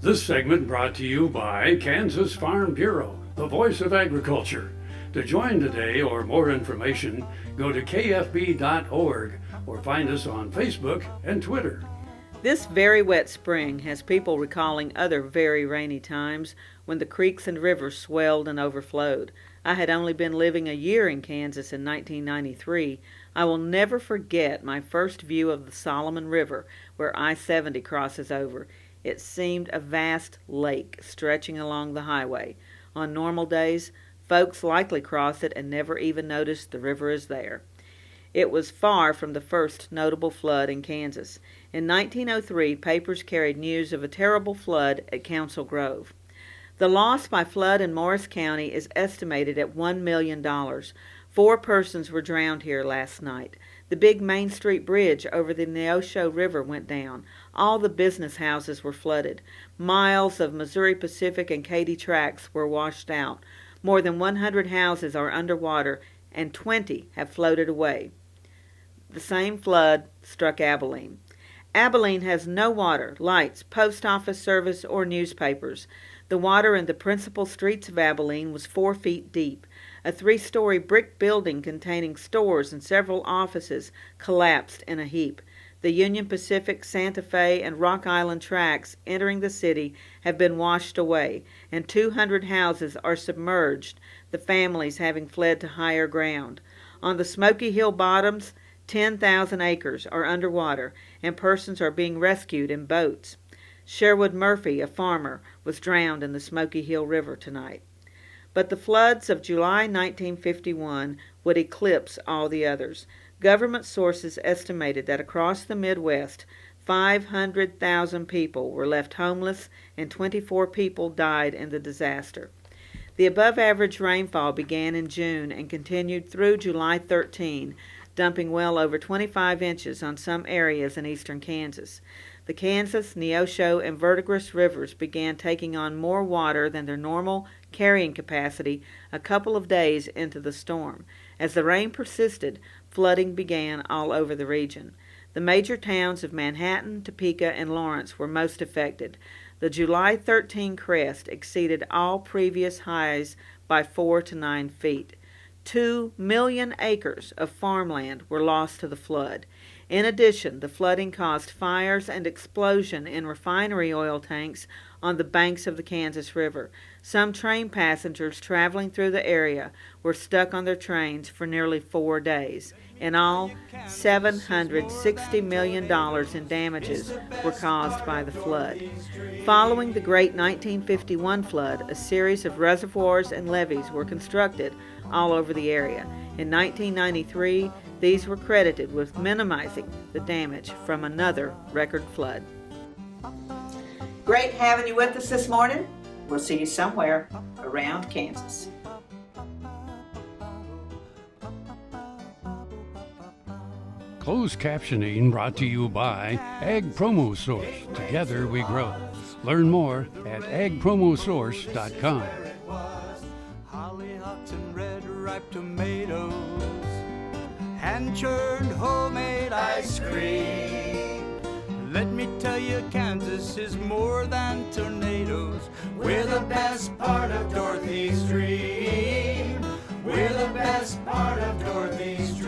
This segment brought to you by Kansas Farm Bureau, the voice of agriculture. To join today or more information, go to kfb.org or find us on Facebook and Twitter. This very wet spring has people recalling other very rainy times when the creeks and rivers swelled and overflowed. I had only been living a year in Kansas in 1993. I will never forget my first view of the Solomon River where I-70 crosses over. It seemed a vast lake stretching along the highway. On normal days, folks likely cross it and never even notice the river is there. It was far from the first notable flood in Kansas. In 1903, papers carried news of a terrible flood at Council Grove. The loss by flood in Morris County is estimated at $1 million. 4 persons were drowned here last night. The big Main Street bridge over the Neosho River went down. All the business houses were flooded. Miles of Missouri Pacific and Katy tracks were washed out. More than 100 houses are underwater and 20 have floated away. The same flood struck Abilene. Abilene has no water, lights, post office service, or newspapers. The water in the principal streets of Abilene was 4 feet deep. A 3-story brick building containing stores and several offices collapsed in a heap. The Union Pacific, Santa Fe, and Rock Island tracks entering the city have been washed away, and 200 houses are submerged, the families having fled to higher ground. On the Smoky Hill bottoms, 10,000 acres are underwater, and persons are being rescued in boats. Sherwood Murphy, a farmer, was drowned in the Smoky Hill River tonight. But the floods of July 1951 would eclipse all the others. Government sources estimated that across the Midwest, 500,000 people were left homeless and 24 people died in the disaster. The above-average rainfall began in June and continued through July 13, dumping well over 25 inches on some areas in eastern Kansas. The Kansas, Neosho, and Verdigris rivers began taking on more water than their normal carrying capacity a couple of days into the storm. As the rain persisted, flooding began all over the region. The major towns of Manhattan, Topeka, and Lawrence were most affected. The July 13 crest exceeded all previous highs by 4 to 9 feet. 2 million acres of farmland were lost to the flood. In addition, the flooding caused fires and explosion in refinery oil tanks on the banks of the Kansas River. Some train passengers traveling through the area were stuck on their trains for nearly 4 days. In all, $760 million in damages were caused by the flood. Following the great 1951 flood, a series of reservoirs and levees were constructed all over the area. In 1993, these were credited with minimizing the damage from another record flood. Great having you with us this morning. We'll see you somewhere around Kansas. Closed captioning brought to you by Ag Promo Source. Together we grow. Learn more at agpromosource.com. Hollyhocks and red ripe tomatoes, hand-churned homemade ice cream. Let me tell you, Kansas is more than tornadoes. We're the best part of Dorothy Stream. We're the best part of Dorothy Stream.